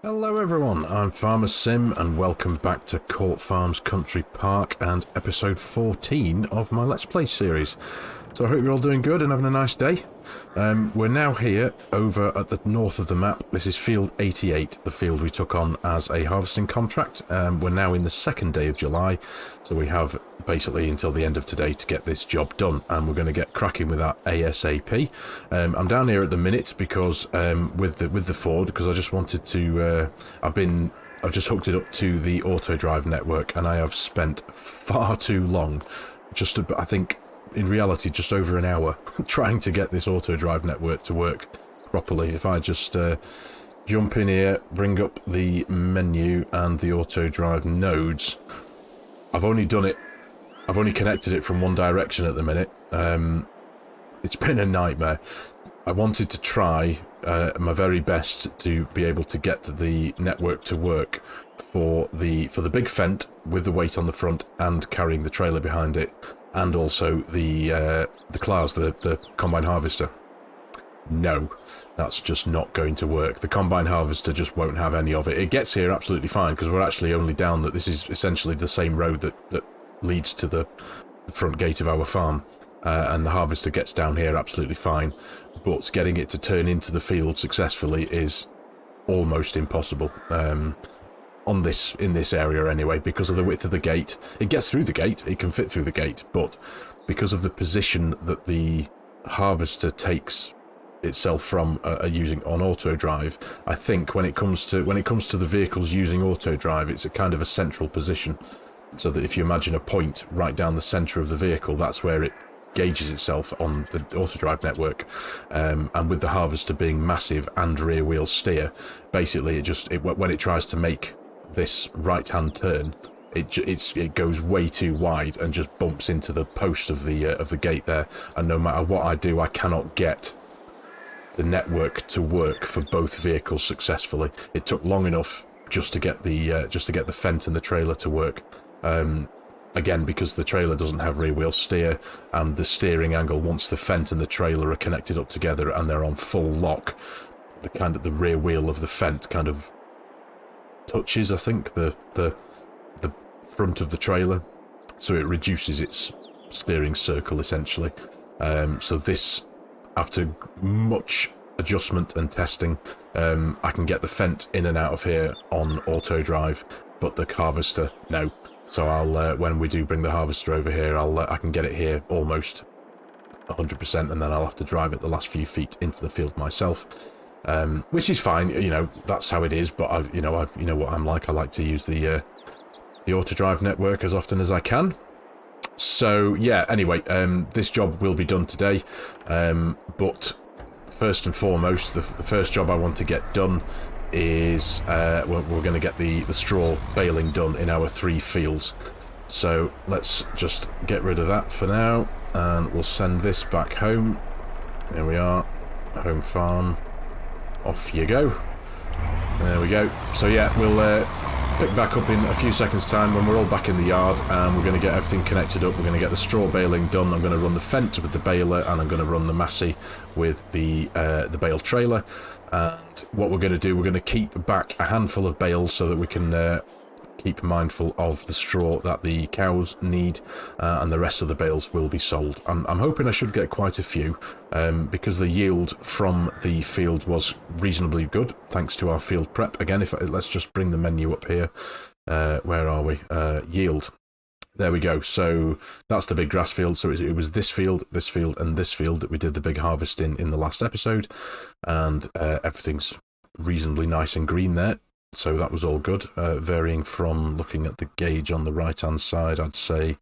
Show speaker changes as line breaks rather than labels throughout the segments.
Hello everyone, I'm FARMERSIM and welcome back to Court Farms Country Park and episode 14 of my Let's Play series. So I hope you're all doing good and having a nice day. We're now here over at the north of the map. This is field 88, the field we took on as a harvesting contract. We're now in the second day of July, so we have basically until the end of today to get this job done, and we're going to get cracking with that ASAP. I'm down here at the minute because with the Ford, because I just wanted to. I've just hooked it up to the auto drive network, and I have spent far too long, I think in reality just over an hour, trying to get this auto drive network to work properly. If I just jump in here, bring up the menu and the auto drive nodes, I've only connected it from one direction at the minute. It's been a nightmare. I wanted to try my very best to be able to get the network to work for the big Fendt with the weight on the front and carrying the trailer behind it, and also the Claas, the combine harvester. No, that's just not going to work. The combine harvester just won't have any of it. It gets here absolutely fine because we're actually only down that this is essentially the same road that leads to the front gate of our farm, and the harvester gets down here absolutely fine, but getting it to turn into the field successfully is almost impossible. In this area anyway, because of the width of the gate. It gets through the gate, it can fit through the gate, but because of the position that the harvester takes itself from using on auto drive, I think when it comes to the vehicles using auto drive, it's a kind of a central position, so that if you imagine a point right down the center of the vehicle, that's where it gauges itself on the auto drive network. And with the harvester being massive and rear wheel steer, basically when it tries to make this right hand turn, it goes way too wide and just bumps into the post of the gate there, and no matter what I do, I cannot get the network to work for both vehicles successfully. It took long enough just to get the Fendt and the trailer to work. Again, because the trailer doesn't have rear wheel steer, and the steering angle, once the Fendt and the trailer are connected up together and they're on full lock, the rear wheel of the Fendt kind of touches, I think, the front of the trailer, so it reduces its steering circle essentially. So this, after much adjustment and testing, I can get the Fendt in and out of here on auto drive, but the harvester, no. So I'll when we do bring the harvester over here, I can get it here almost 100%, and then I'll have to drive it the last few feet into the field myself. Which is fine, you know, that's how it is, but you know what I'm like. I like to use the auto drive network as often as I can. So yeah, anyway, this job will be done today, but first and foremost, the first job I want to get done is we're going to get the straw baling done in our 3 fields. So let's just get rid of that for now, and we'll send this back home. There we are, home farm. Off you go. There we go. So yeah, we'll pick back up in a few seconds time when we're all back in the yard, and we're going to get everything connected up. We're going to get the straw baling done. I'm going to run the Fendt with the baler, and I'm going to run the Massey with the bale trailer. And what we're going to do, we're going to keep back a handful of bales so that we can keep mindful of the straw that the cows need, and the rest of the bales will be sold. I'm hoping I should get quite a few, because the yield from the field was reasonably good thanks to our field prep. Again, let's just bring the menu up here. Where are we? Yield. There we go. So that's the big grass field. So it was this field, and this field that we did the big harvest in the last episode, and everything's reasonably nice and green there. So that was all good, varying from, looking at the gauge on the right-hand side, I'd say,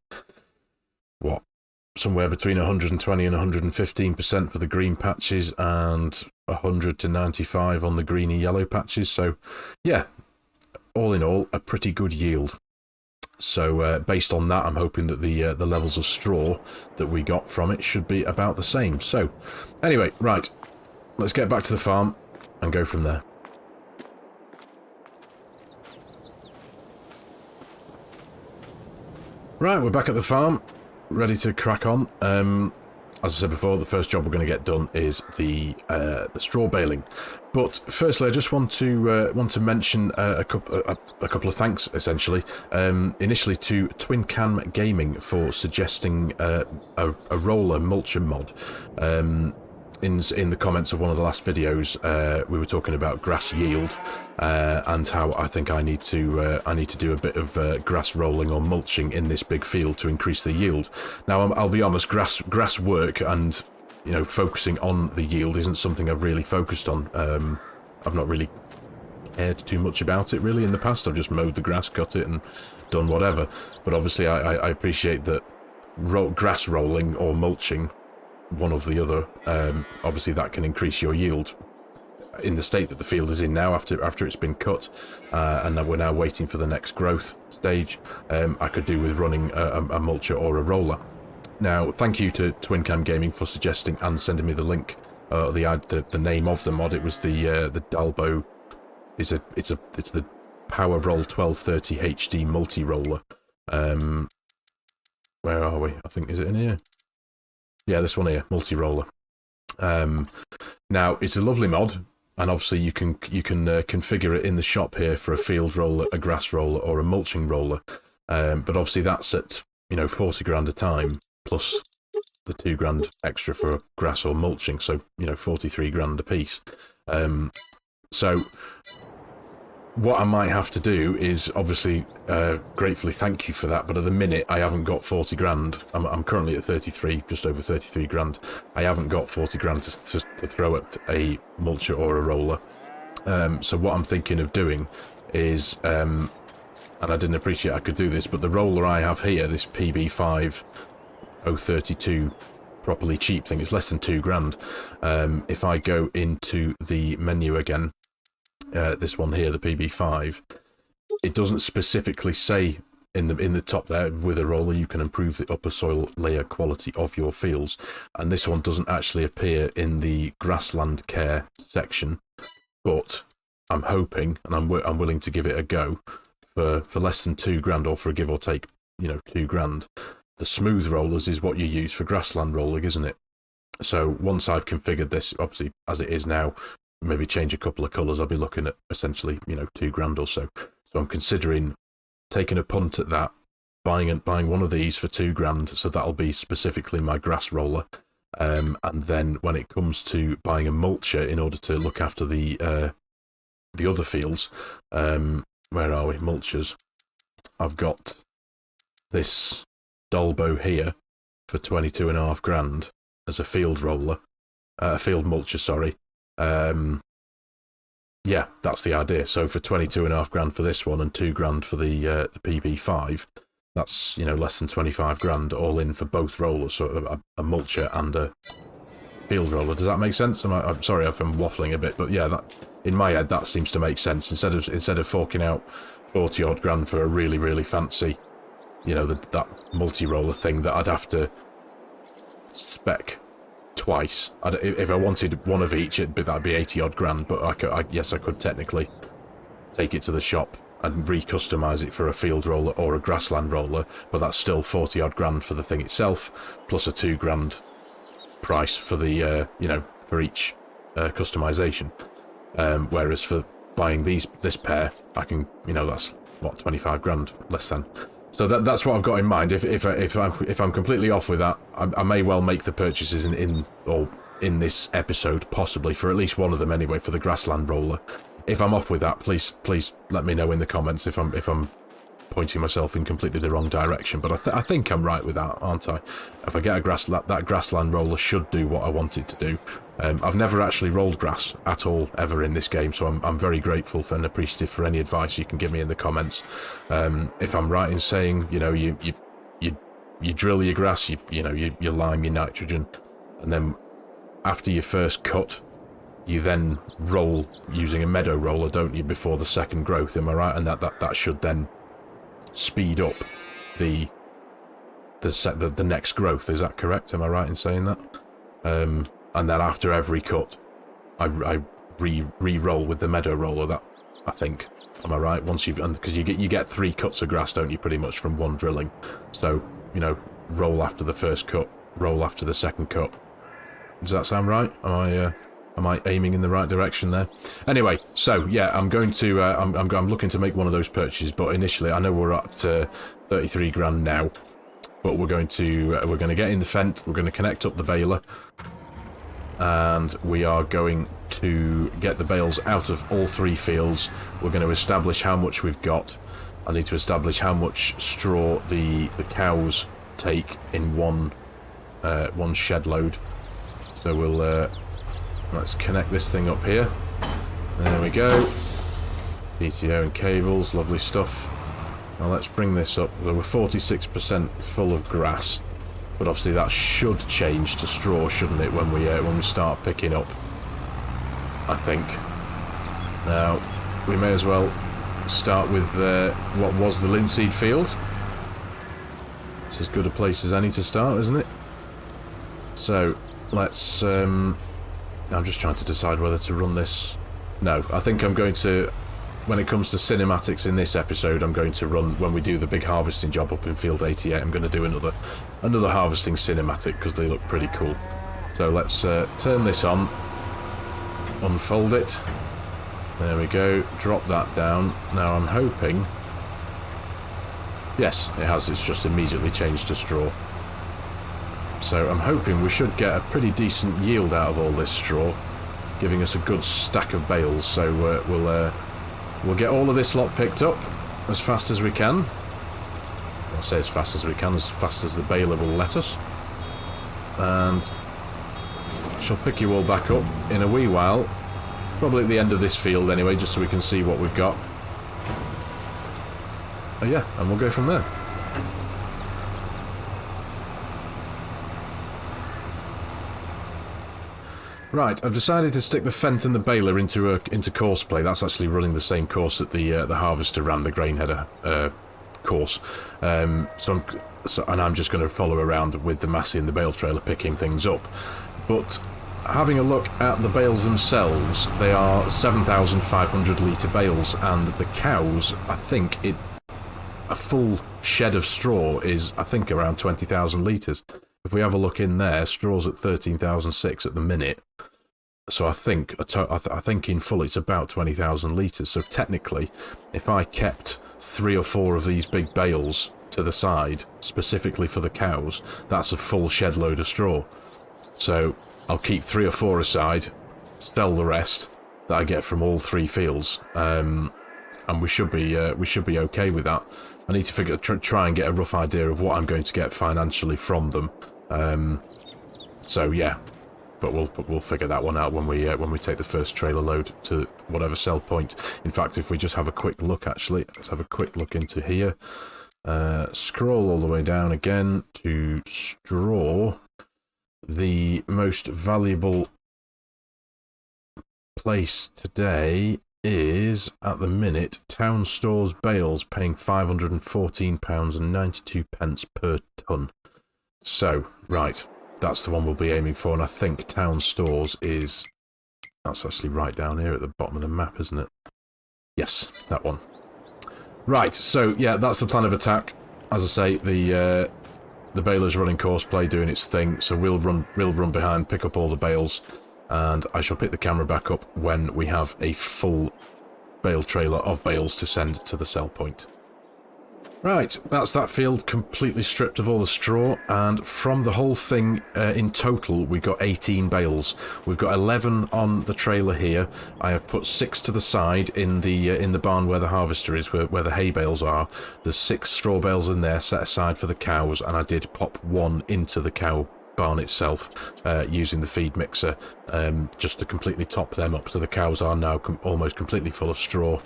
somewhere between 120 and 115% for the green patches, and 100 to 95 on the greeny yellow patches. So, yeah, all in all, a pretty good yield. So, based on that, I'm hoping that the levels of straw that we got from it should be about the same. So, anyway, right, let's get back to the farm and go from there. Right, we're back at the farm, ready to crack on. as I said before, the first job we're going to get done is the straw baling. But firstly, I just want to mention a couple of thanks, essentially. Initially to Twin Cam Gaming for suggesting a roller mulcher mod. In the comments of one of the last videos, we were talking about grass yield and how I think I need to do a bit of grass rolling or mulching in this big field to increase the yield. Now, I'll be honest, grass work and focusing on the yield isn't something I've really focused on. I've not really cared too much about it really in the past. I've just mowed the grass, cut it, and done whatever. But obviously, I appreciate that grass rolling or mulching, one or the other, obviously that can increase your yield in the state that the field is in now after it's been cut, and we're now waiting for the next growth stage. I could do with running a mulcher or a roller. Now, thank you to Twin Cam Gaming for suggesting and sending me the link, the name of the mod. It was the Dalbo. It's the Power Roll 1230 HD multi roller. Where are we? I think, is it in here? Yeah, this one here, multi-roller. Now, it's a lovely mod, and obviously you can configure it in the shop here for a field roller, a grass roller, or a mulching roller. But obviously that's at 40 grand a time, plus the 2 grand extra for grass or mulching, so 43 grand a piece. So what I might have to do is obviously gratefully thank you for that, but at the minute I haven't got 40 grand. I'm currently at 33, just over 33 grand. I haven't got 40 grand to throw at a mulcher or a roller. So what I'm thinking of doing is, and I didn't appreciate I could do this, but the roller I have here, this PB5 032 properly cheap thing, it's less than 2 grand. If I go into the menu again, this one here, the PB5, it doesn't specifically say in the top there, with a roller you can improve the upper soil layer quality of your fields, and this one doesn't actually appear in the grassland care section, but I'm hoping, and I'm willing to give it a go for less than 2 grand, or for a give or take 2 grand. The smooth rollers is what you use for grassland rolling, isn't it? So once I've configured this, obviously as it is now, maybe change a couple of colours, I'll be looking at essentially 2 grand or so. So I'm considering taking a punt at that, buying one of these for 2 grand, so that'll be specifically my grass roller. And then when it comes to buying a mulcher in order to look after the other fields, where are we? Mulchers. I've got this Dolbo here for 22.5 grand as a field roller, field mulcher, sorry. Yeah, that's the idea. So for 22.5 grand for this one and 2 grand for the PB5, that's less than 25 grand all in for both rollers, so a mulcher and a field roller. Does that make sense? I'm sorry if I'm waffling a bit, but yeah, that in my head that seems to make sense. Instead of forking out 40 odd grand for a really fancy, that multi roller thing that I'd have to spec twice. If I wanted one of each, that'd be 80 odd grand, but I could technically take it to the shop and re-customize it for a field roller or a grassland roller, but that's still 40 odd grand for the thing itself, plus a 2 grand price for the for each customization. Whereas for buying this pair, I can that's what, 25 grand less than. So that's what I've got in mind. If I'm completely off with that, I may well make the purchases in this episode, possibly for at least one of them anyway, for the grassland roller. If I'm off with that, please let me know in the comments if I'm pointing myself in completely the wrong direction. But I think I'm right with that, aren't I? If I get that grassland roller should do what I want it to do. I've never actually rolled grass at all ever in this game, so I'm very grateful and appreciative for any advice you can give me in the comments. If I'm right in saying you drill your grass, you lime your nitrogen, and then after your first cut, you then roll using a meadow roller, don't you, before the second growth? Am I right? And that should then speed up the next growth. Is that correct? Am I right in saying that? And then after every cut, I re-roll with the meadow roller. That, I think. Am I right? Once because you get 3 cuts of grass, don't you, pretty much from one drilling. So roll after the first cut, roll after the second cut. Does that sound right? Am I aiming in the right direction there? Anyway, so yeah, I'm going to I'm looking to make one of those purchases, but initially I know we're at 33 grand now, but we're going to get in the fent, we're going to connect up the baler, and we are going to get the bales out of all 3 fields. We're going to establish how much we've got. I need to establish how much straw the cows take in one shed load. So we'll let's connect this thing up here. There we go. PTO and cables, lovely stuff. Now let's bring this up. We're 46% full of grass, but obviously that should change to straw, shouldn't it, when we start picking up? I think. Now we may as well start with what was the linseed field. It's as good a place as any to start, isn't it? So let's. I'm just trying to decide whether to run this. No, I think I'm going to. When it comes to cinematics in this episode, I'm going to run, when we do the big harvesting job up in field 88, I'm going to do another harvesting cinematic because they look pretty cool. So let's turn this on, unfold it. There we go. Drop that down. Now I'm hoping. Yes, it has. It's just immediately changed to straw. So I'm hoping we should get a pretty decent yield out of all this straw, giving us a good stack of bales. So we'll get all of this lot picked up as fast as we can. I'll say as fast as we can, as fast as the baler will let us. And I shall pick you all back up in a wee while, probably at the end of this field anyway, just so we can see what we've got. Oh yeah, and we'll go from there. Right, I've decided to stick the fent and the baler into course play. That's actually running the same course that the harvester ran, the grain header course. And I'm just going to follow around with the Massey and the bale trailer picking things up. But having a look at the bales themselves, they are 7,500 litre bales, and the cows, I think a full shed of straw is, I think, around 20,000 litres. If we have a look in there, straw's at 13,006 at the minute. So I think in full it's about 20,000 litres. So technically, if I kept 3 or 4 of these big bales to the side, specifically for the cows, that's a full shed load of straw. So I'll keep 3 or 4 aside, sell the rest that I get from all 3 fields, and we should be okay with that. I need to try and get a rough idea of what I'm going to get financially from them. So yeah, but we'll figure that one out when we take the first trailer load to whatever sell point. In fact, if we just have a quick look, actually, let's have a quick look into here. Scroll all the way down again to straw. The most valuable place today is, at the minute, Town Stores Bales, paying £514.92 per tonne. So, right, that's the one we'll be aiming for, and I think Town Stores is... That's actually right down here at the bottom of the map, isn't it? Yes, that one. Right, so, yeah, that's the plan of attack. As I say, the baler's running course play, doing its thing, so we'll run behind, pick up all the bales, and I shall pick the camera back up when we have a full bale trailer of bales to send to the sell point. Right, that's that field completely stripped of all the straw, and from the whole thing in total we've got 18 bales. We've got 11 on the trailer here. I have put 6 to the side in the barn where the harvester is, where the hay bales are. There's 6 straw bales in there set aside for the cows, and I did pop 1 into the cow barn itself using the feed mixer just to completely top them up, so the cows are now almost completely full of straw.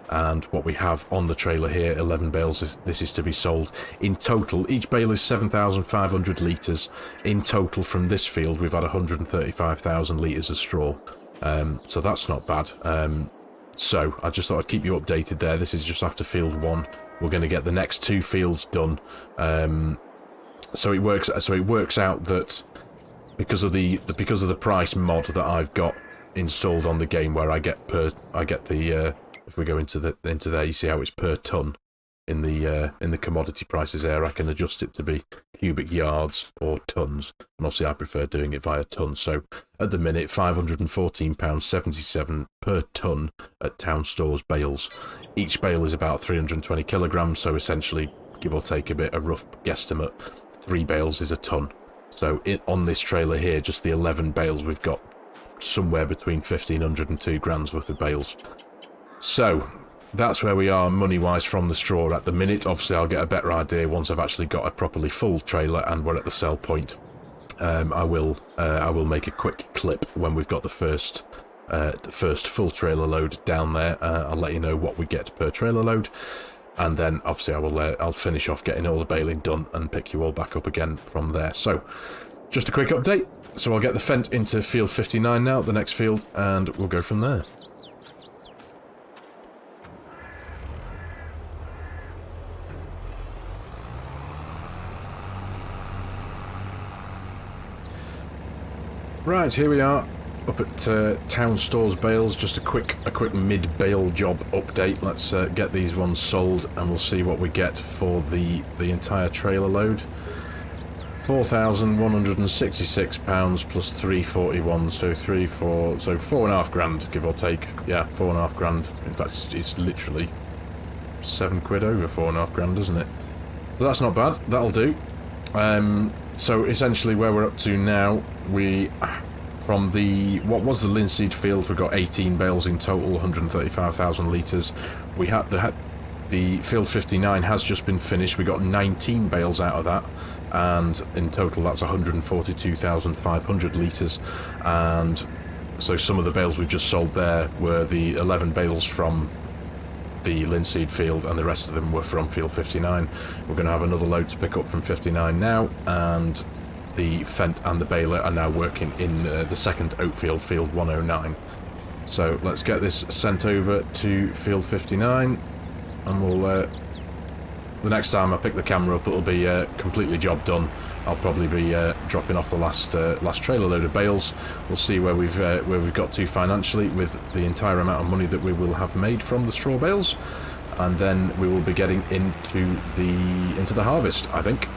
And what we have on the trailer here, 11 bales, this is to be sold. In total, each bale is 7,500 litres. In total, from this field, we've had 135,000 litres of straw. So that's not bad. So I just thought I'd keep you updated there. This is just after field 1. We're going to get the next 2 fields done. So it works out that because of the price mod that I've got installed on the game, where I get the if we go into there, you see how it's per tonne. in the commodity prices there. I can adjust it to be cubic yards or tons, and obviously I prefer doing it via tons. So at the minute, £514.77 per ton at town stores bales. Each bale is about 320 kilograms, so essentially, give or take a bit, a rough guesstimate, 3 bales is a ton. So on this trailer here, just the 11 bales, we've got somewhere between 1,500 and 2 grand's worth of bales. So that's where we are money-wise from the straw at the minute. Obviously, I'll get a better idea once I've actually got a properly full trailer and we're at the sell point. I will make a quick clip when we've got the first full trailer load down there. I'll let you know what we get per trailer load, and then obviously I'll finish off getting all the baling done and pick you all back up again from there. So just a quick update. So I'll get the Fent into field 59 now, the next field, and we'll go from there. Right, here we are, up at Town Stores Bales. Just a quick mid-bale job update. Let's get these ones sold, and we'll see what we get for the entire trailer load. £4,166 plus 341, so 4.5 grand, give or take. Yeah, 4.5 grand. In fact, it's literally £7 over 4.5 grand, isn't it? But that's not bad. That'll do. So essentially, where we're up to now, from what was the linseed field, we've got 18 bales in total, 135,000 litres. We had the field 59 has just been finished. We got 19 bales out of that, and in total that's 142,500 litres. And so some of the bales we've just sold there were the 11 bales from the linseed field, and the rest of them were from field 59. We're going to have another load to pick up from 59 now, and the Fent and the baler are now working in the second oat field, field 109. So let's get this sent over to field 59, and we'll the next time I pick the camera up, it'll be completely job done. I'll probably be dropping off the last trailer load of bales. We'll see where we've got to financially with the entire amount of money that we will have made from the straw bales, and then we will be getting into the harvest, I think,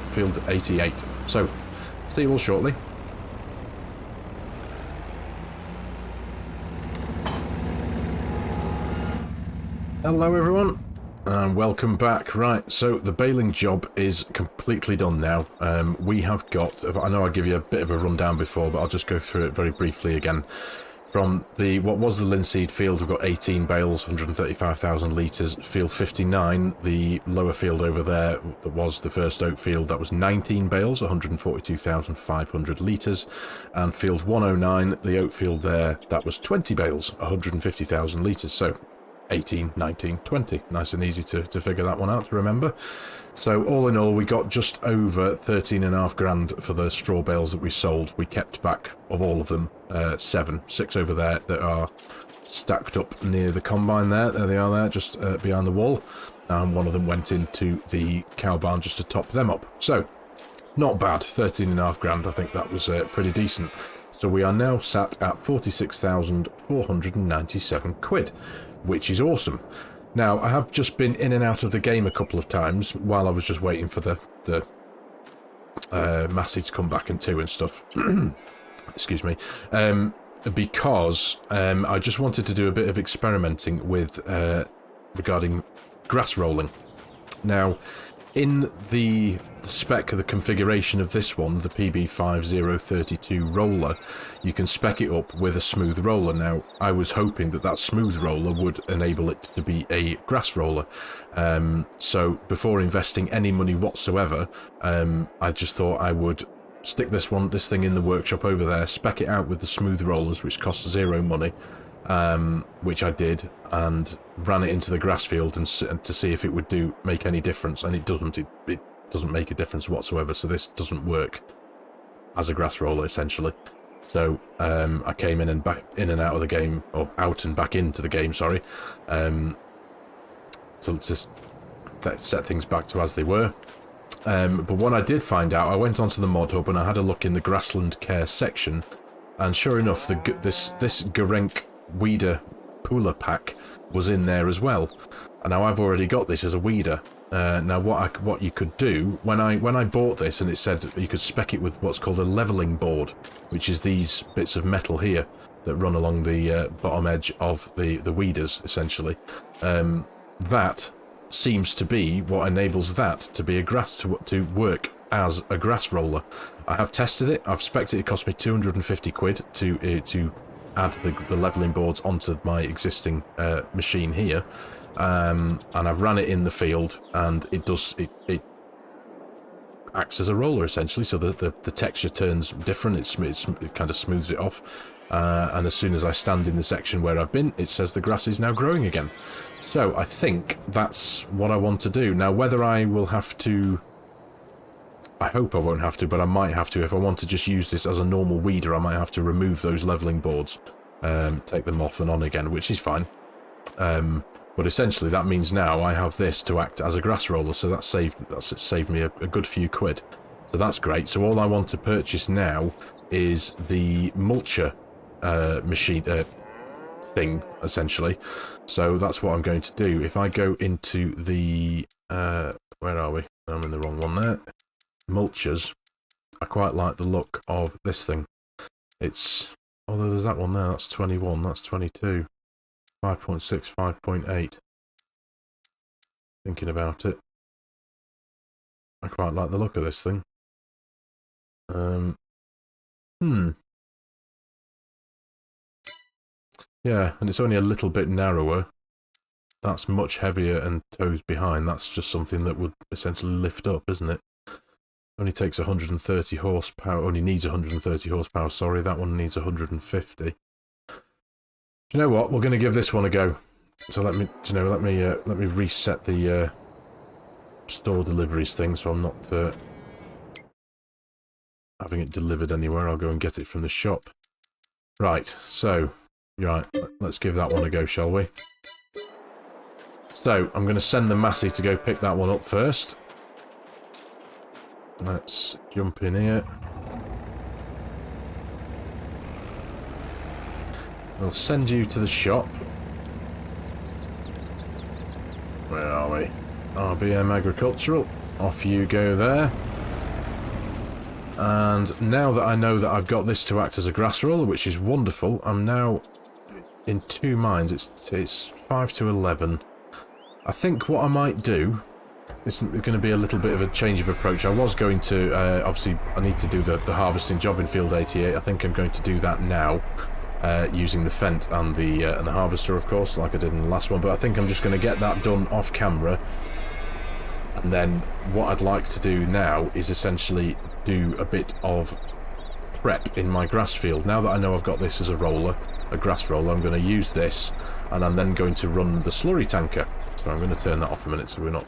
field 88. So see you all shortly. Hello everyone, and welcome back. Right, so the baling job is completely done now. We have got, I know I gave you a bit of a rundown before, but I'll just go through it very briefly again. From what was the linseed field, we've got 18 bales, 135,000 litres. Field 59, the lower field over there, that was the first oat field, that was 19 bales, 142,500 litres. And field 109, the oat field there, that was 20 bales, 150,000 litres. So 18, 19, 20. Nice and easy to figure that one out, to remember. So all in all, we got just over 13.5 grand for the straw bales that we sold. We kept back, of all of them, 6 over there that are stacked up near the combine there. There they are there, just behind the wall. And one of them went into the cow barn just to top them up. So, not bad. 13.5 grand, I think that was pretty decent. So we are now sat at 46,497 quid, which is awesome. Now, I have just been in and out of the game a couple of times while I was just waiting for the Massey to come back into and stuff. Excuse me. Because I just wanted to do a bit of experimenting with regarding grass rolling. Now, in the spec of the configuration of this one, the PB5032 roller, you can spec it up with a smooth roller. Now, I was hoping that smooth roller would enable it to be a grass roller. So before investing any money whatsoever, I just thought I would stick this thing in the workshop over there, spec it out with the smooth rollers, which cost 0 money, which I did, and ran it into the grass field and to see if it would make any difference, and it doesn't. It doesn't make a difference whatsoever. So this doesn't work as a grass roller essentially. So I came in and back in and out of the game, or out and back into the game. Sorry. So let's just set things back to as they were. But what I did find out, I went onto the mod hub and I had a look in the Grassland care section, and sure enough, this Gerenk Weeder Pooler pack was in there as well. And now I've already got this as a weeder. Now what you could do, when I bought this and it said you could spec it with what's called a leveling board, which is these bits of metal here that run along the bottom edge of the weeders, essentially. That seems to be what enables that to be a grass to work as a grass roller. I have tested it. I've spec'd it. It cost me 250 quid to add the leveling boards onto my existing machine here, and I've ran it in the field, and it acts as a roller essentially. So the texture turns different. It kind of smooths it off. And as soon as I stand in the section where I've been, it says the grass is now growing again. So I think that's what I want to do. Now, whether I will have to... I hope I won't have to, but I might have to. If I want to just use this as a normal weeder, I might have to remove those levelling boards. Take them off and on again, which is fine. But essentially, that means now I have this to act as a grass roller, so that's saved me a good few quid. So that's great. So all I want to purchase now is the mulcher machine thing, essentially. So that's what I'm going to do. If I go into the where are we? I'm in the wrong one there. Mulchers. I quite like the look of this thing. It's, although there's that one there, that's 21, that's 22, 5.6, 5.8. Thinking about it, I quite like the look of this thing. Yeah, and it's only a little bit narrower. That's much heavier and toes behind. That's just something that would essentially lift up, isn't it? Only takes 130 horsepower. Only needs 130 horsepower. Sorry, that one needs 150. Do you know what? We're going to give this one a go. So let me reset the store deliveries thing, so I'm not having it delivered anywhere. I'll go and get it from the shop. Right. So, right. Let's give that one a go, shall we? So I'm going to send the Massey to go pick that one up first. Let's jump in here. We'll send you to the shop. Where are we? RBM Agricultural. Off you go there. And now that I know that I've got this to act as a grass roller, which is wonderful, I'm now in two minds. It's 5 to 11. I think what I might do... It's going to be a little bit of a change of approach. I was going to, obviously, I need to do the harvesting job in Field 88. I think I'm going to do that now, using the Fent and the harvester, of course, like I did in the last one. But I think I'm just going to get that done off camera. And then what I'd like to do now is essentially do a bit of prep in my grass field. Now that I know I've got this as a roller, a grass roller, I'm going to use this, and I'm then going to run the slurry tanker. So I'm going to turn that off a minute so we're not...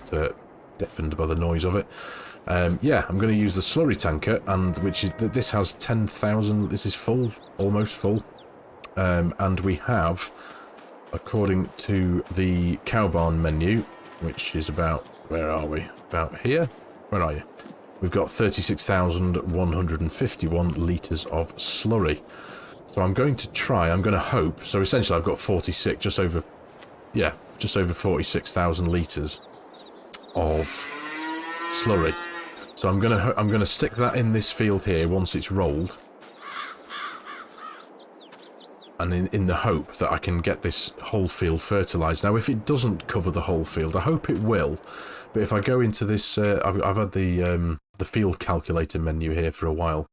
deafened by the noise of it. Yeah, I'm going to use the slurry tanker, and this has 10,000. This is full, almost full, and we have, according to the cow barn menu, which is about, where are we? About here. Where are you? We've got 36,151 litres of slurry. So I'm going to try. I'm going to hope. So essentially, I've got 46, just over 46,000 litres of slurry. So I'm gonna stick that in this field here once it's rolled, and in the hope that I can get this whole field fertilised. Now, if it doesn't cover the whole field, I hope it will. But if I go into this, I've had the field calculator menu here for a while.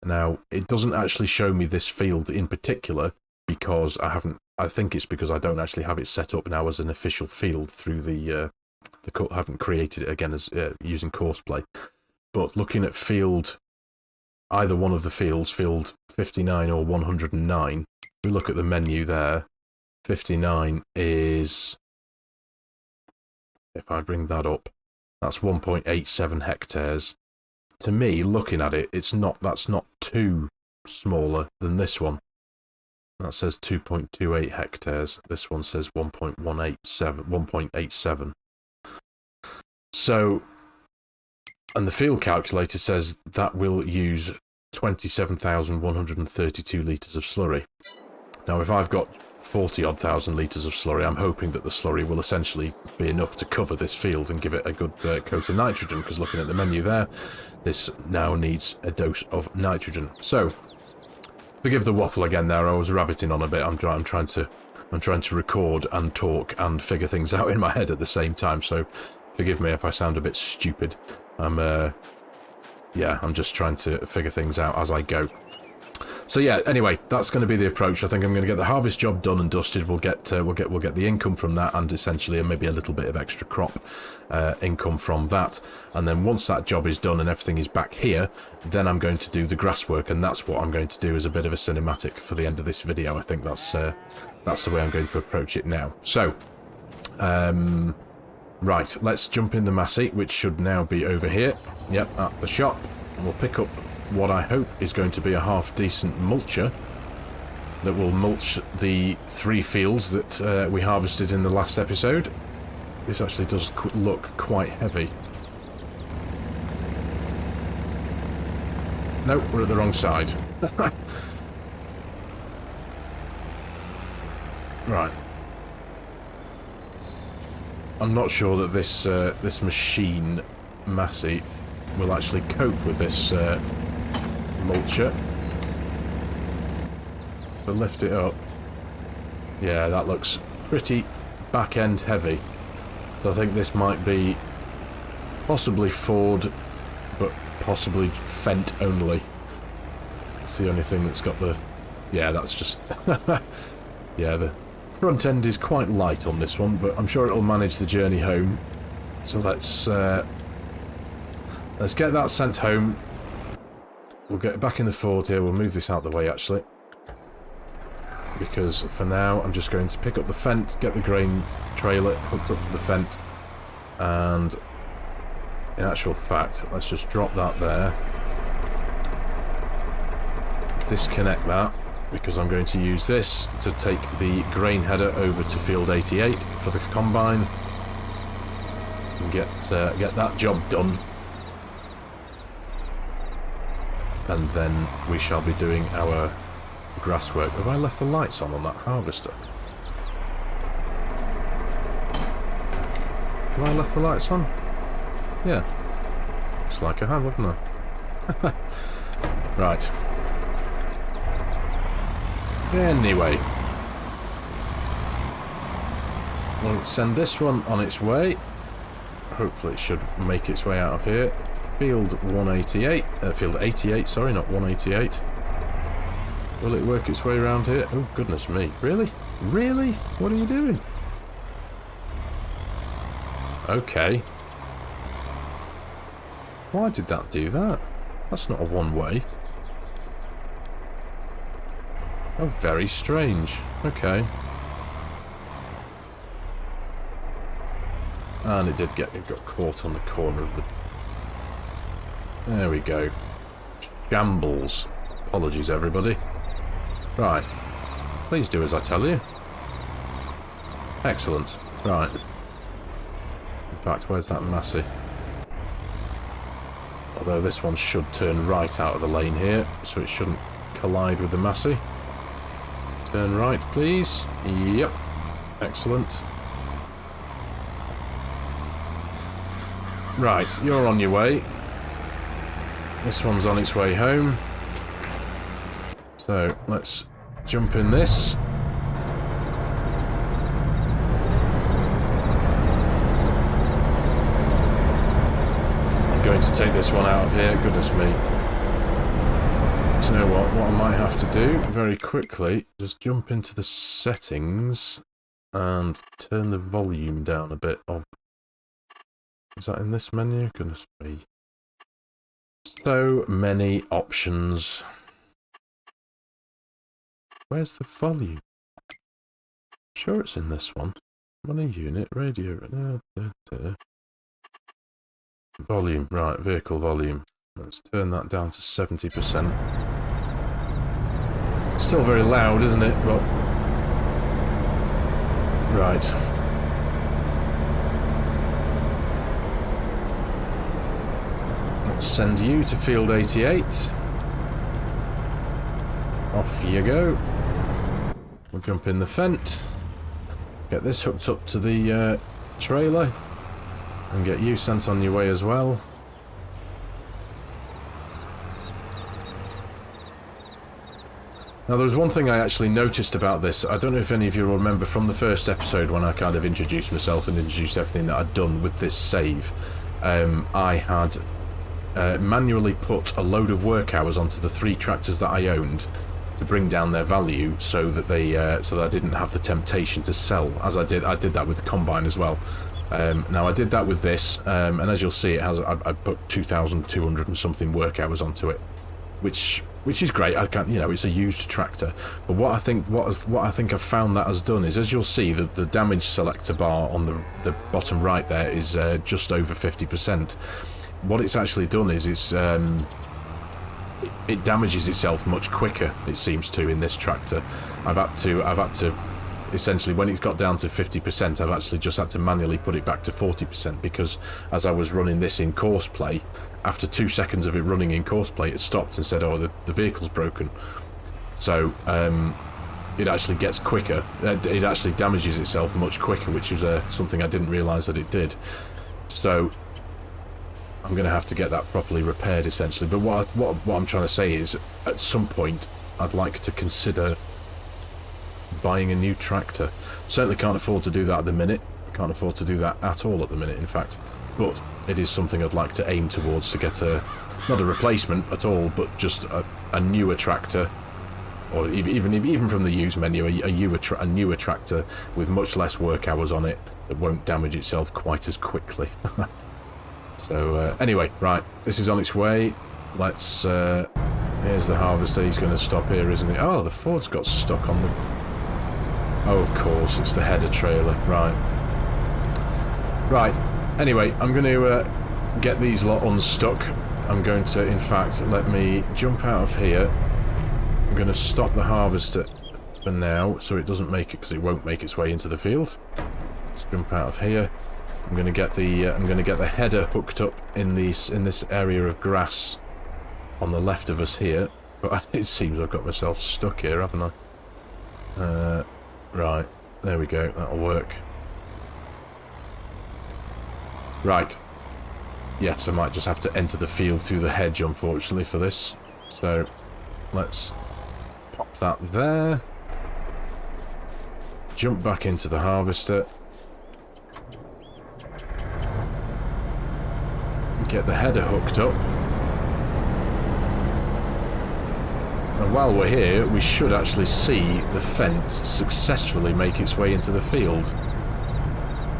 Now, it doesn't actually show me this field in particular because I haven't. I think it's because I don't actually have it set up now as an official field through the I haven't created it again as using Courseplay. But looking at field, either one of the fields, field 59 or 109, if we look at the menu there, 59 is, if I bring that up, that's 1.87 hectares. To me, looking at it, that's not too smaller than this one. That says 2.28 hectares. This one says 1.87. So, and the field calculator says that will use 27,132 litres of slurry. Now, if I've got 40-odd thousand litres of slurry. I'm hoping that the slurry will essentially be enough to cover this field and give it a good coat of nitrogen, because looking at the menu there, this now needs a dose of nitrogen. So, forgive the waffle again there, I was rabbiting on a bit. I'm trying to record and talk and figure things out in my head at the same time, so forgive me if I sound a bit stupid. Yeah, I'm just trying to figure things out as I go. So yeah, anyway, that's going to be the approach. I think I'm going to get the harvest job done and dusted. We'll get the income from that, and essentially maybe a little bit of extra crop income from that. And then once that job is done and everything is back here, then I'm going to do the grass work, and that's what I'm going to do as a bit of a cinematic for the end of this video. I think that's the way I'm going to approach it now. So, right, let's jump in the Massey, which should now be over here. Yep, at the shop, and we'll pick up what I hope is going to be a half-decent mulcher that will mulch the 3 fields that we harvested in the last episode. This actually does look quite heavy. No, we're at the wrong side. Right. I'm not sure that this this machine, Massey, will actually cope with this mulcher. So lift it up. Yeah, that looks pretty back-end heavy. So I think this might be possibly Ford, but possibly Fendt only. It's the only thing that's got the... Yeah, that's just... Yeah, the front end is quite light on this one, but I'm sure it'll manage the journey home. So let's get that sent home. We'll get back in the Ford here. We'll move this out of the way, actually. Because for now, I'm just going to pick up the Fendt, get the grain trailer hooked up to the Fendt, and in actual fact, let's just drop that there. Disconnect that, because I'm going to use this to take the grain header over to field 88 for the combine and get that job done. And then we shall be doing our grass work. Have I left the lights on that harvester? Have I left the lights on? Yeah. Looks like I have, haven't I? Right. Anyway. We'll send this one on its way. Hopefully it should make its way out of here. Field 188, field 88, sorry, not 188. Will it work its way around here? Oh, goodness me. Really? Really? What are you doing? Okay. Why did that do that? That's not a one-way. Oh, very strange. Okay. And it got caught on the corner of the... There we go. Shambles. Apologies, everybody. Right. Please do as I tell you. Excellent. Right. In fact, where's that Massey? Although this one should turn right out of the lane here, so it shouldn't collide with the Massey. Turn right, please. Yep. Excellent. Right, you're on your way. This one's on its way home. So, let's jump in this. I'm going to take this one out of here. Goodness me. Do you know what I might have to do very quickly? Just jump into the settings and turn the volume down a bit. Is that in this menu? Goodness me. So many options. Where's the volume? Sure it's in this one. Money unit, radio... Volume, right, vehicle volume. Let's turn that down to 70%. Still very loud, isn't it? But... Right. Let's send you to field 88. Off you go. We'll jump in the Fent, get this hooked up to the trailer, and get you sent on your way as well. Now, there was one thing I actually noticed about this. I don't know if any of you will remember from the first episode when I kind of introduced myself and introduced everything that I'd done with this save. I had manually put a load of work hours onto the 3 tractors that I owned to bring down their value, so that they so that I didn't have the temptation to sell. As I did that with the combine as well. Now I did that with this, and as you'll see, it has I put 2,200 and something work hours onto it, which is great. I can't, you know, it's a used tractor. But what I think I've found that has done is, as you'll see, the damage selector bar on the bottom right there is just over 50%. What it's actually done is it damages itself much quicker, it seems to, in this tractor. I've had to essentially, when it's got down to 50%, I've actually just had to manually put it back to 40%, because as I was running this in course play, after 2 seconds of it running in course play, it stopped and said, oh, the vehicle's broken. So it actually gets quicker. It actually damages itself much quicker, which is something I didn't realise that it did. So I'm going to have to get that properly repaired, essentially. But what I'm trying to say is, at some point, I'd like to consider buying a new tractor. Certainly can't afford to do that at the minute. Can't afford to do that at all at the minute, in fact. But it is something I'd like to aim towards, to get not a replacement at all, but just a newer tractor, or even from the used menu, a newer tractor with much less work hours on it that won't damage itself quite as quickly. So anyway, right, this is on its way. Let's here's the harvester. He's going to stop here, isn't he? Oh, the Ford's got stuck on the... Oh, of course, it's the header trailer. Right. Anyway, I'm going to get these lot unstuck. I'm going to, in fact, let me jump out of here. I'm going to stop the harvester for now, so it doesn't make it, because it won't make its way into the field. Let's jump out of here. I'm going to get the header hooked up in this area of grass on the left of us here. But it seems I've got myself stuck here, haven't I? Right, there we go. That'll work. Right. Yes, I might just have to enter the field through the hedge, unfortunately, for this. So, let's pop that there. Jump back into the harvester. Get the header hooked up. And while we're here, we should actually see the Fent successfully make its way into the field.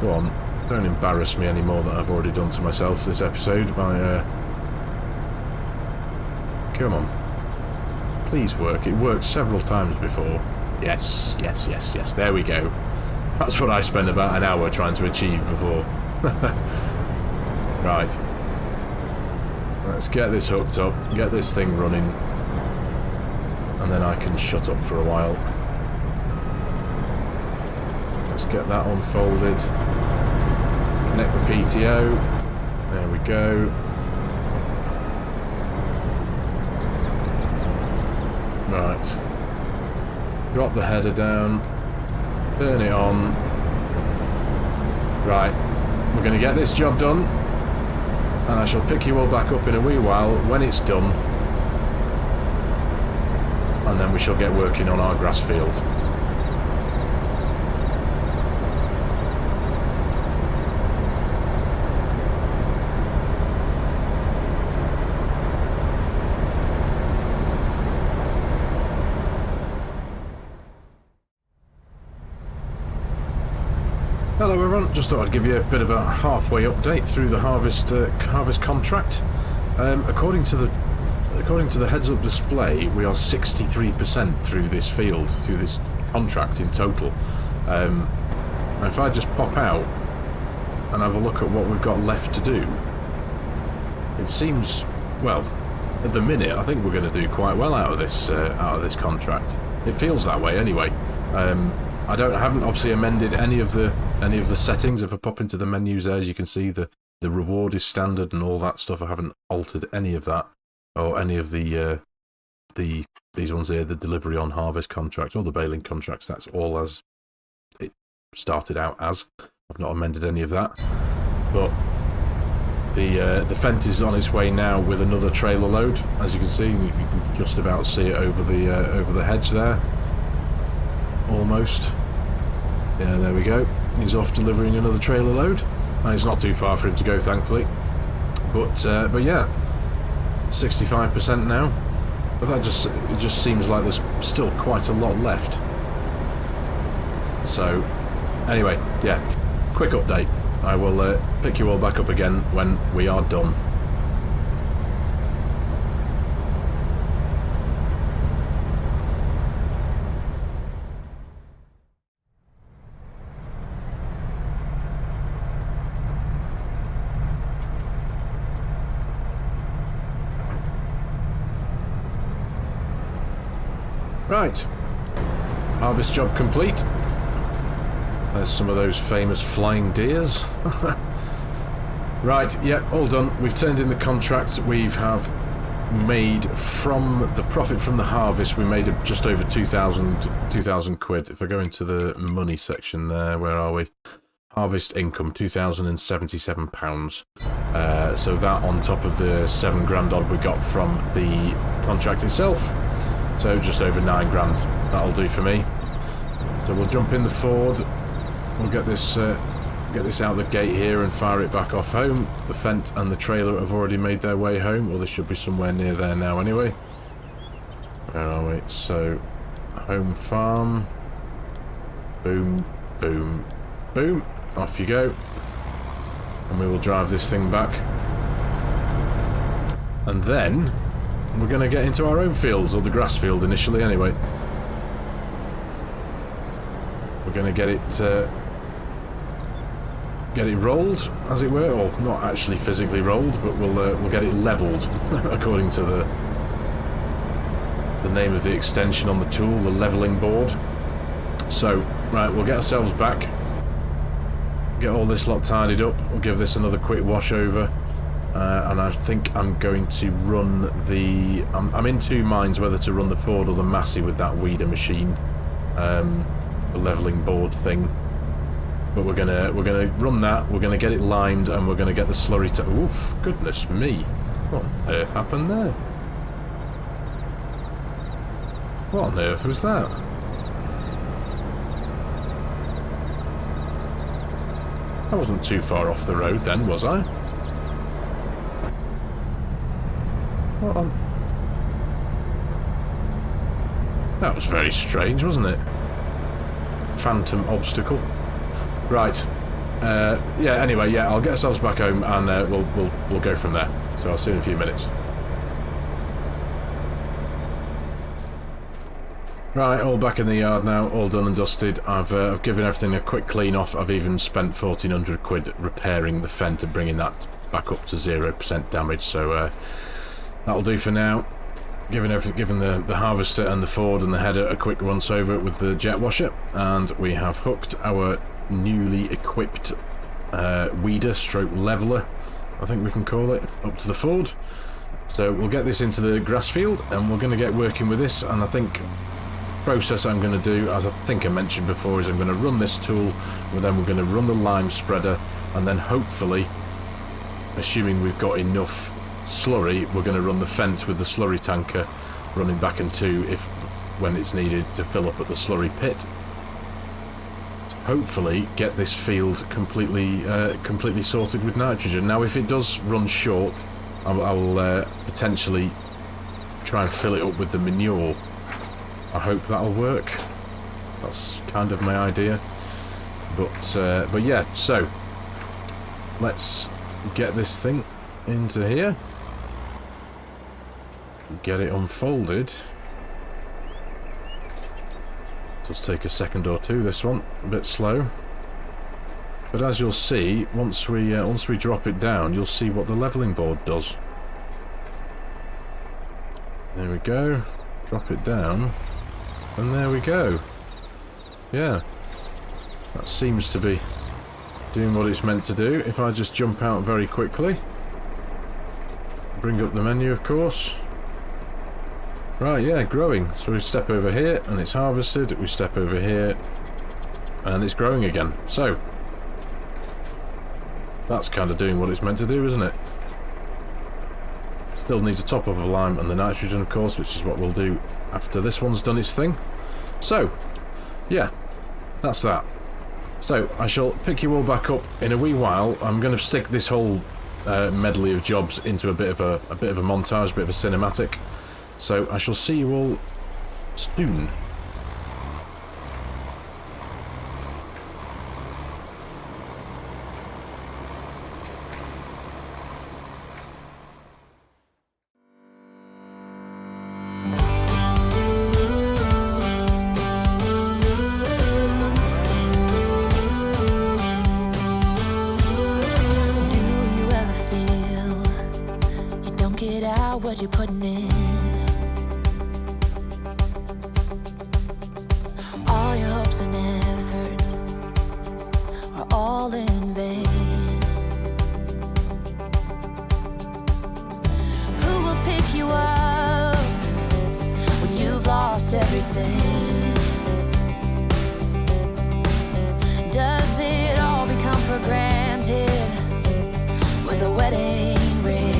Go on. Don't embarrass me any more than I've already done to myself this episode by... Come on. Please work. It worked several times before. Yes, yes, yes, yes. There we go. That's what I spent about an hour trying to achieve before. Right. Let's get this hooked up, get this thing running, and then I can shut up for a while. Let's get that unfolded. Connect the PTO. There we go. Right. Drop the header down. Turn it on. Right. We're going to get this job done. And I shall pick you all back up in a wee while when it's done. And then we shall get working on our grass field. Hello everyone, just thought I'd give you a bit of a halfway update through the harvest contract. According to the heads-up display, we are 63% through this field, through this contract in total. And if I just pop out and have a look at what we've got left to do, it seems, well, at the minute, I think we're going to do quite well out of this contract. It feels that way anyway. I haven't obviously amended any of the settings. If I pop into the menus there, as you can see, the reward is standard and all that stuff. I haven't altered any of that, or any of the these ones here, the delivery on harvest contracts or the baling contracts, that's all as it started out as. I've not amended any of that. But the Fent is on its way now with another trailer load. As you can see, you can just about see it over the hedge there. Almost. Yeah, there we go. He's off delivering another trailer load. And it's not too far for him to go, thankfully. But yeah, 65% now. But it just seems like there's still quite a lot left. So, anyway, yeah, quick update. I will pick you all back up again when we are done. Right, harvest job complete. There's some of those famous flying deers. Right, yeah, all done. We've turned in the contract. We have made, from the profit from the harvest, we made just over 2,000 quid. If I go into the money section there, where are we? Harvest income, £2,077. So that on top of the 7 grand odd we got from the contract itself. So just over 9 grand. That'll do for me. So we'll jump in the Ford. We'll get this out the gate here and fire it back off home. The Fent and the trailer have already made their way home. Well, they should be somewhere near there now anyway. Where are we? So, home farm. Boom, boom, boom. Off you go. And we will drive this thing back. And then we're going to get into our own fields, or the grass field initially anyway. We're going to get it rolled, as it were, or not actually physically rolled, but we'll get it levelled, according to the name of the extension on the tool, the levelling board. So, right, we'll get ourselves back, get all this lot tidied up, we'll give this another quick wash over. And I think I'm going to run the... I'm in two minds whether to run the Ford or the Massey with that weeder machine, the levelling board thing. But we're gonna run that. We're gonna get it limed, and we're gonna get the slurry to... Oof! Goodness me! What on earth happened there? What on earth was that? I wasn't too far off the road then, was I? What on... That was very strange, wasn't it? Phantom obstacle. Right. Yeah, anyway, yeah, I'll get ourselves back home and we'll go from there. So I'll see you in a few minutes. Right, all back in the yard now, all done and dusted. I've given everything a quick clean off. I've even spent 1,400 quid repairing the Fent and bringing that back up to 0% damage, so that'll do for now. Giving the harvester and the Ford and the header a quick once over with the jet washer, and we have hooked our newly equipped weeder stroke leveller, I think we can call it, up to the Ford. So we'll get this into the grass field and we're going to get working with this. And I think the process I'm going to do, as I think I mentioned before, is I'm going to run this tool, and then we're going to run the lime spreader, and then hopefully, assuming we've got enough slurry, we're going to run the Fent with the slurry tanker running back into when it's needed to fill up at the slurry pit. To hopefully get this field completely sorted with nitrogen. Now, if it does run short, I will potentially try and fill it up with the manure. I hope that'll work. That's kind of my idea. But yeah, so let's get this thing into here. Get it unfolded. Does take a second or two, this one, a bit slow. But as you'll see, once we drop it down, you'll see what the levelling board does. There we go. Drop it down, and there we go. Yeah, that seems to be doing what it's meant to do. If I just jump out very quickly, bring up the menu, of course. Right, yeah, growing. So we step over here and it's harvested. We step over here and it's growing again. So that's kind of doing what it's meant to do, isn't it? Still needs a top of a lime and the nitrogen, of course, which is what we'll do after this one's done its thing. So, yeah, that's that. So, I shall pick you all back up in a wee while. I'm going to stick this whole medley of jobs into a bit of a montage, a bit of a cinematic. So, I shall see you all soon.
What you're putting in, all your hopes and efforts are all in vain. Who will pick you up when you've lost everything? Does it all become for granted with a wedding ring?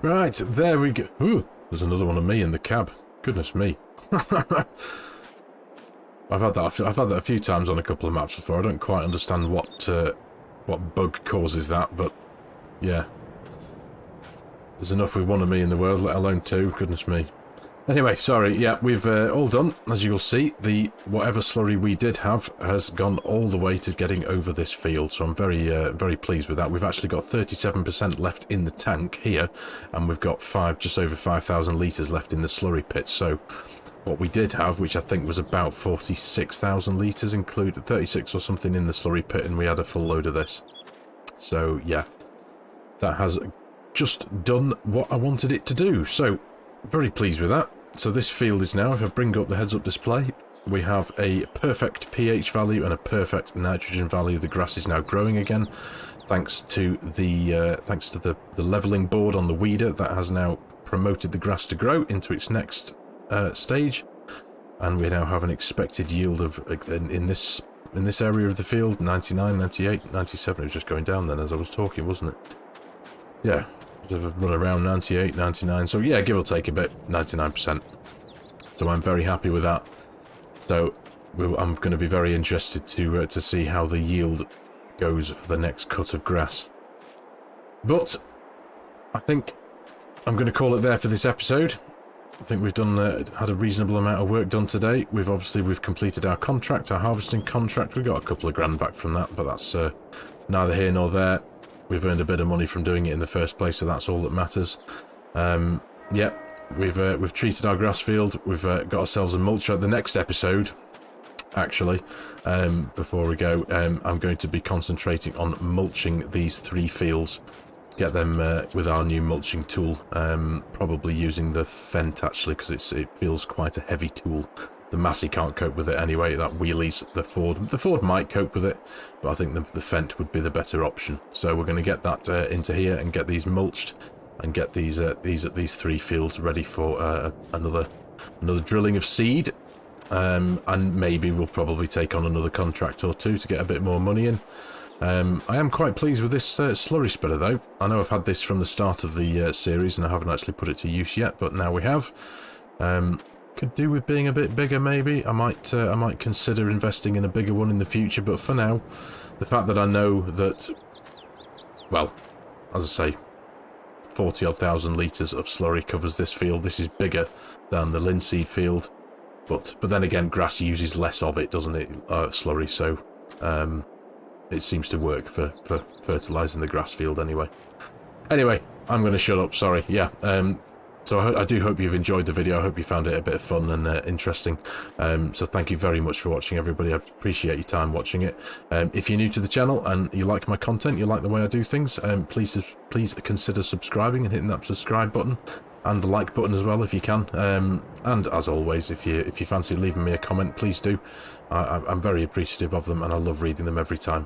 Right, there we go. Ooh, there's another one of me in the cab. Goodness me. I've had that a few times on a couple of maps before. I don't quite understand what bug causes that, but yeah. There's enough with one of me in the world, let alone two. Goodness me. Anyway, sorry, yeah, we've all done. As you'll see, the whatever slurry we did have has gone all the way to getting over this field, so I'm very pleased with that. We've actually got 37% left in the tank here, and we've got just over 5,000 litres left in the slurry pit, so what we did have, which I think was about 46,000 litres, included 36 or something in the slurry pit, and we had a full load of this. So, yeah, that has just done what I wanted it to do, so very pleased with that. So this field is now, if I bring up the heads-up display, we have a perfect pH value and a perfect nitrogen value. The grass is now growing again, thanks to the levelling board on the weeder that has now promoted the grass to grow into its next stage, and we now have an expected yield of in this area of the field 99, 98, 97. It was just going down then as I was talking, wasn't it? Yeah. Run around 98, 99, so yeah, give or take a bit, 99%. So I'm very happy with that. So I'm going to be very interested to see how the yield goes for the next cut of grass. But I think I'm going to call it there for this episode. I think we've done had a reasonable amount of work done today. We've completed our contract, our harvesting contract. We got a couple of grand back from that, but that's neither here nor there. We've earned a bit of money from doing it in the first place, so that's all that matters. Yeah, we've treated our grass field. We've got ourselves a mulcher. The next episode, actually, before we go, I'm going to be concentrating on mulching these 3 fields. Get them with our new mulching tool, probably using the Fent, actually, because it feels quite a heavy tool. The Massey can't cope with it anyway, that wheelies. The Ford might cope with it, but I think the Fent would be the better option. So we're going to get that into here and get these mulched and get these 3 fields ready for another drilling of seed. And maybe we'll probably take on another contract or 2 to get a bit more money in. I am quite pleased with this slurry spreader though. I know I've had this from the start of the series and I haven't actually put it to use yet, but now we have. Could do with being a bit bigger maybe. I might consider investing in a bigger one in the future, but for now, the fact that I know that, well, as I say, 40-odd thousand litres of slurry covers this field. This is bigger than the linseed field, but then again, grass uses less of it, doesn't it, slurry, so it seems to work for fertilising the grass field anyway. Anyway, I'm going to shut up, sorry, yeah. So I do hope you've enjoyed the video. I hope you found it a bit of fun and interesting. So thank you very much for watching, everybody. I appreciate your time watching it. If you're new to the channel and you like my content, you like the way I do things, please consider subscribing and hitting that subscribe button and the like button as well if you can. And as always, if you fancy leaving me a comment, please do. I'm very appreciative of them and I love reading them every time.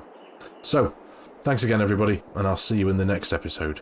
So thanks again, everybody, and I'll see you in the next episode.